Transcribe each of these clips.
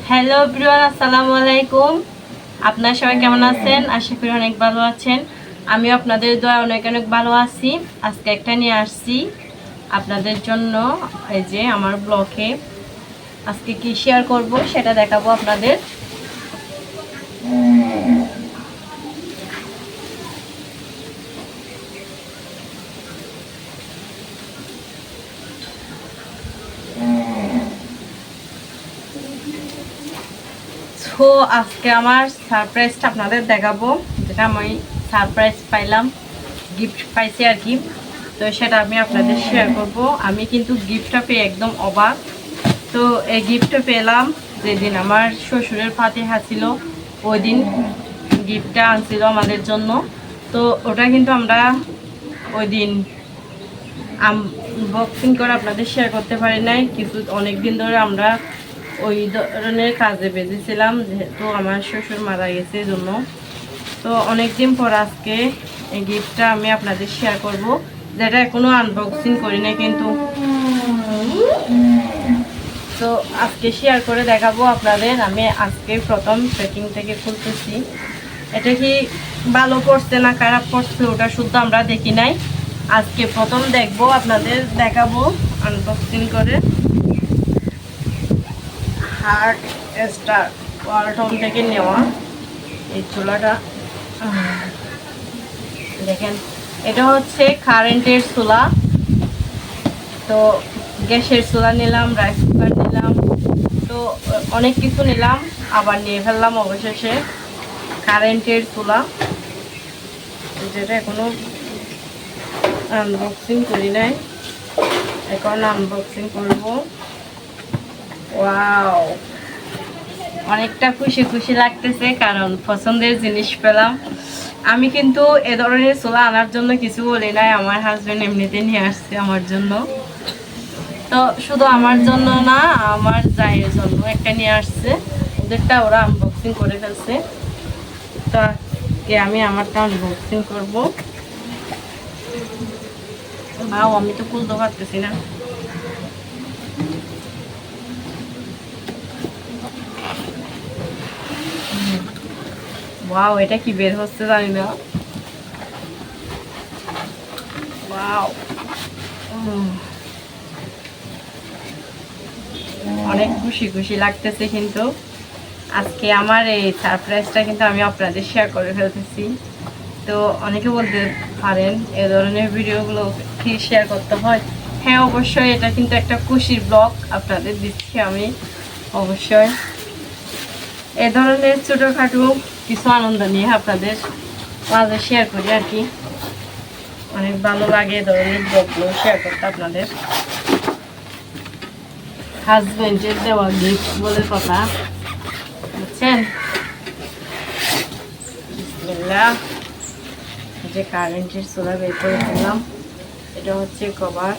Hello everyone, আসসালামু আলাইকুম। আপনারা সবাই কেমন আছেন? আশা করি অনেক ভালো আছেন। আমিও আপনাদের দোয়া অনেক অনেক ভালো আছি। আজকে একটা নিয়ে আসছি আপনাদের জন্য। এই যে আমার ব্লগে আজকে কি শেয়ার করব সেটা দেখাবো আপনাদের। তো আজকে আমার সারপ্রাইজটা আপনাদের দেখাবো, যেটা আমি সারপ্রাইজ পাইলাম, গিফট পাইছি আর কি। তো সেটা আমি আপনাদের শেয়ার করব। আমি কিন্তু গিফটটা পেয়ে একদম অবাক। তো এই গিফটটা পেলাম যেদিন আমার শ্বশুরের ফাতিহা ছিল, ওই দিন গিফটটা আনছিল আমাদের জন্য। তো ওটা কিন্তু আমরা ওই দিন আনবক্সিং করে আপনাদের শেয়ার করতে পারি নাই। কিছু অনেক দিন ধরে আমরা ওই ধরনের কাজে বেঁধেছিলাম, যেহেতু আমার শ্বশুর মারা গেছে এই জন্য। তো অনেক দিন পর আজকে এই গিফটটা আমি আপনাদের শেয়ার করব, যেটা এখনো আনবক্সিং করি না কিন্তু। তো আজকে শেয়ার করে দেখাবো আপনাদের। আমি আজকে প্রথম প্যাকিং থেকে খুলতেছি। এটা কি ভালো পড়ছে না খারাপ পড়ছে ওটা শুদ্ধ আমরা দেখি নাই, আজকে প্রথম দেখবো, আপনাদের দেখাবো আনবক্সিং করে। হার্ট স্টার ওয়ালটন থেকে নেওয়া এই চুলাটা দেখেন। এটা হচ্ছে কারেন্টের চুলা। তো গ্যাসের চুলা নিলাম, রাইস কুকার নিলাম, তো অনেক কিছু নিলাম, আবার নিয়ে ফেললাম অবশেষে কারেন্টের চুলা, যেটা এখনো আনবক্সিং করি নাই, এখন আনবক্সিং করব। ওয়াও, অনেকটা খুশি খুশি লাগতেছে, কারণ পছন্দের জিনিস পেলাম। আমি কিন্তু এ ধরনের চুলা আনার জন্য কিছু বলি নাই, আমার হাজবেন্ড এমনিতে নিয়ে আসছে আমার জন্য। তো শুধু আমার জন্য না, আমার জায়ের জন্য একটা নিয়ে আসছে, ওদেরটা ওরা আনবক্সিং করে ফেলছে। তো আজকে আমি আমারটা আনবক্সিং করবো। বাও, আমি তো খুলতে পারতেছি না। ওয়াও, এটা কি বের হচ্ছে জানি না। ওয়াও, অনেক খুশি খুশি লাগতেছে কিন্তু। আজকে আমার এই সারপ্রাইজটা কিন্তু আমি আপনাদের শেয়ার করে ফেলতেছি। তো অনেকে বলতে পারেন এ ধরনের ভিডিওগুলো কি শেয়ার করতে হয়? হ্যাঁ, অবশ্যই এটা কিন্তু একটা খুশির ব্লগ আপনাদের দিচ্ছি আমি। অবশ্যই এ ধরনের ছোটোখাটো কিছু আনন্দ নিয়ে আপনাদের মাঝে শেয়ার করি আর কি। অনেক ভালো লাগে এ ধরনের ব্লগগুলো শেয়ার করতে আপনাদের। হাজবেন্ডের দেওয়া গিফট বলে কথা, বুঝছেন। বিসমিল্লাহ। যে কারেন্টের চুলা বের করে দিলাম, এটা হচ্ছে কভার,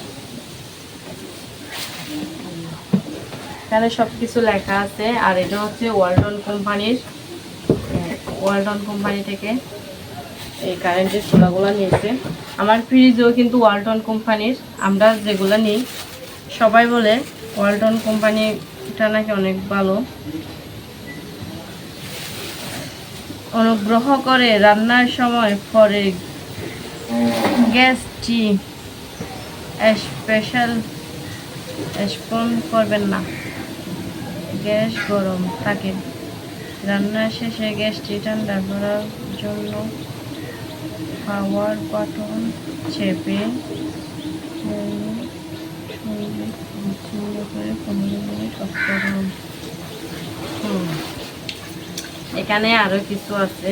এখানে সব কিছু লেখা আছে। আর এটা হচ্ছে ওয়ালটন কোম্পানির, ওয়ালটন কোম্পানি থেকে এই কারেন্টের চুলাগুলো নিয়েছে। আমার ফ্রিজও কিন্তু ওয়ালটন কোম্পানির। আমরা যেগুলো নিই সবাই বলে ওয়ালটন কোম্পানিটা নাকি অনেক ভালো। অনুগ্রহ করে রান্নার সময় পরে গ্যাসটি স্পেশাল স্পন করবেন না, গ্যাস গরম থাকে। রান্নার শেষে গ্যাসটি ঠান্ডা করার জন্য পাওয়ার বাটন চেপে করে 15 মিনিট অফ করুন। এখানে আরো কিছু আছে,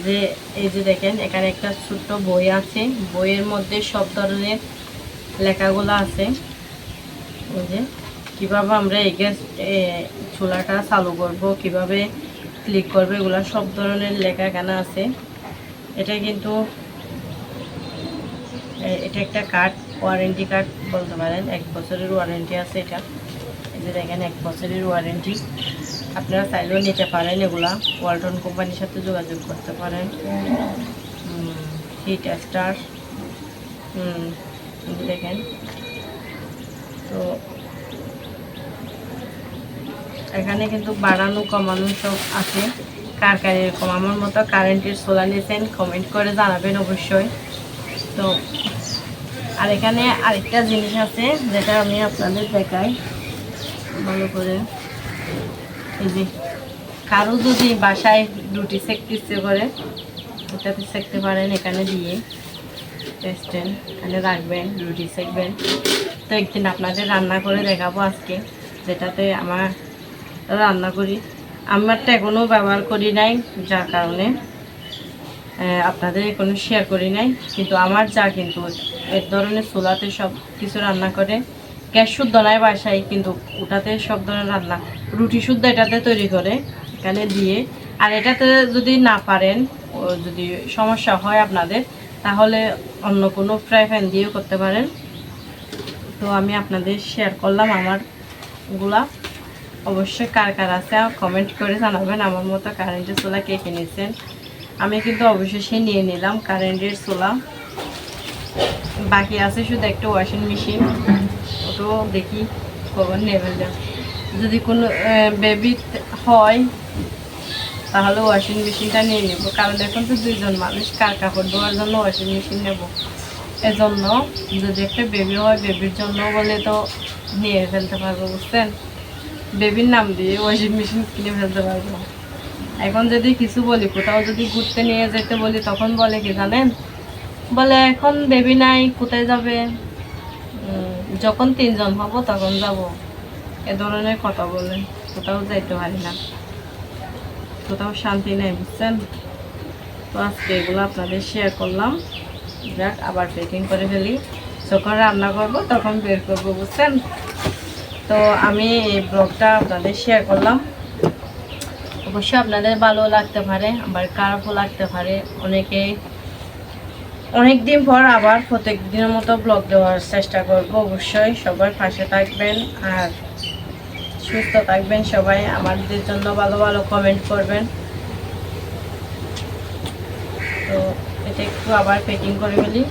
যে এই যে দেখেন এখানে একটা ছোট্ট বই আছে, বইয়ের মধ্যে সব ধরনের লেখাগুলো আছে। ওই যে কীভাবে আমরা এই গ্যাস চুলাটা চালু করব, কিভাবে ক্লিক করবে, এগুলো সব ধরনের লেখা এখানে আছে। এটা কিন্তু এটা একটা কার্ড, ওয়ারেন্টি কার্ড বলতে পারেন, 1 বছরের ওয়ারেন্টি আছে এটা। এই যে দেখেন 1 বছরের ওয়ারেন্টি, আপনারা চাইলেও নিতে পারেন। এগুলা ওয়ালটন কোম্পানির সাথে যোগাযোগ করতে পারেন। হিট স্টার দেখেন। তো এখানে কিন্তু বাড়ানো কমানো সব আছে। কার কার এরকম আমার মতো কারেন্টের সোলা নিয়েছেন কমেন্ট করে জানাবেন অবশ্যই। তো আর এখানে আরেকটা জিনিস আছে যেটা আমি আপনাদের দেখাই ভালো করে। এই যে কারো যদি বাসায় রুটি সেকতে ইচ্ছে করে এটাতে সেকতে পারেন, এখানে দিয়ে স্ট্যান্ড এখানে রাখবেন, রুটি সেকবেন। তো একদিন আপনাদের রান্না করে দেখাবো আজকে, যেটাতে আমার রান্না করি। আমারটা এখনও ব্যবহার করি নাই, যার কারণে আপনাদের এখনো শেয়ার করি নাই। কিন্তু আমার যা কিন্তু এর ধরনের চুলাতে সব কিছু রান্না করে, গ্যাস শুদ্ধ নয় বাসায়, কিন্তু ওটাতে সব ধরনের রান্না, রুটি শুদ্ধ এটাতে তৈরি করে এখানে দিয়ে। আর এটাতে যদি না পারেন, যদি সমস্যা হয় আপনাদের, তাহলে অন্য কোনো ফ্রাই প্যান দিয়েও করতে পারেন। তো আমি আপনাদের শেয়ার করলাম আমারগুলা। অবশ্যই কার কার আছে কমেন্ট করে জানাবেন আমার মতো কারেন্টের চুলা কে কিনেছেন। আমি কিন্তু অবশেষে নিয়ে নিলাম কারেন্টের চুলা। বাকি আছে শুধু একটা ওয়াশিং মেশিন, ওটাও দেখি কখন নেবেন। যদি কোনো বেবি হয় তাহলে ওয়াশিং মেশিনটা নিয়ে নেব, কারণ এখন তো দুইজন মানুষ, কার কাপড় ধোয়ার জন্য ওয়াশিং মেশিন নেব। এজন্য যদি একটা বেবি হয়, বেবির জন্য বলে তো নিয়ে ফেলতে পারবো, বুঝছেন? বেবির নাম দিয়ে ওয়াশিং মেশিন কিনে ফেলতে পারবো। এখন যদি কিছু বলি, কোথাও যদি ঘুরতে নিয়ে যেতে বলি, তখন বলে কি জানেন, বলে এখন বেবি নাই, কোথায় যাবে, যখন 3 জন হব তখন যাব, এ ধরনের কথা বলে। কোথাও যাইতে পারি না, কোথাও শান্তি নেই, বুঝছেন? তো আজকে এগুলো আপনাদের শেয়ার করলাম। যাক, আবার প্যাকিং করে ফেলি, যখন রান্না করব তখন বের করবো, বুঝছেন? তো আমি এই ব্লগটা আপনাদের শেয়ার করলাম। অবশ্যই আপনাদের ভালো লাগতে পারে, আবার খারাপও লাগতে পারে। অনেক দিন পর আবার প্রত্যেক দিনের মতো ব্লগ দেওয়ার চেষ্টা করব। অবশ্যই সবার পাশে থাকবেন আর সুস্থ থাকবেন সবাই, আমাদের জন্য ভালো ভালো কমেন্ট করবেন। তো এটা একটু আবার প্যাকিং করে ফেলি,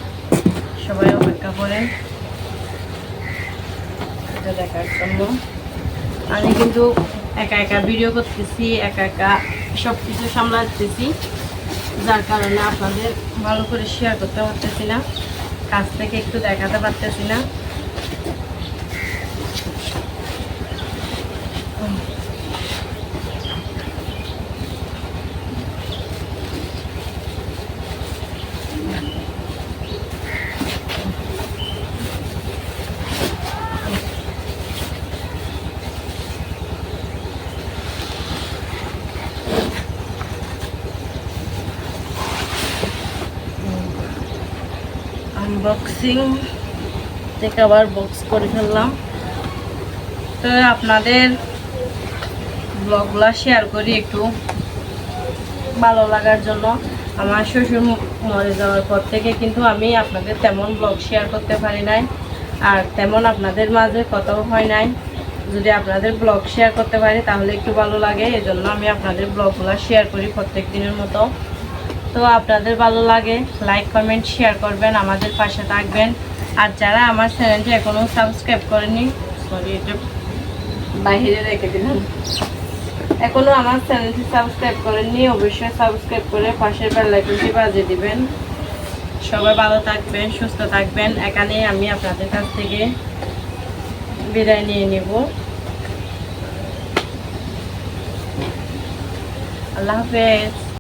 সবাই অপেক্ষা করেন এটা দেখার জন্য। আমি কিন্তু একা একা ভিডিও করতেছি, একা একা সব কিছু সামলাতেছি, যার কারণে আপনাদের ভালো করে শেয়ার করতে পারতেছি না, কাছ থেকে একটু দেখাতে পারতেছি না। আনবক্সিং থেকে আবার বক্স করে ফেললাম। তো আপনাদের ব্লগগুলো শেয়ার করি একটু ভালো লাগার জন্য। আমার শ্বশুর মরে যাওয়ার পর থেকে কিন্তু আমি আপনাদের তেমন ব্লগ শেয়ার করতে পারি নাই, আর তেমন আপনাদের মাঝে কথাও হয় নাই। যদি আপনাদের ব্লগ শেয়ার করতে পারি তাহলে একটু ভালো লাগে, এজন্য আমি আপনাদের ব্লগগুলো শেয়ার করি প্রত্যেক দিনের মতো। তো আপনাদের ভালো লাগে লাইক কমেন্ট শেয়ার করবেন, আমাদের পাশে থাকবেন। আর যারা আমার চ্যানেলটি এখনও সাবস্ক্রাইব করেনি, সরি এটা বাইরে রেখে দিলাম, এখনও আমার চ্যানেলটি সাবস্ক্রাইব করেননি, অবশ্যই সাবস্ক্রাইব করে পাশের বেল আইকনটি বাজিয়ে দিবেন। সবাই ভালো থাকবেন, সুস্থ থাকবেন। এখানেই আমি আপনাদের কাছ থেকে বিদায় নিয়ে নেব। আল্লাহ হাফেজ।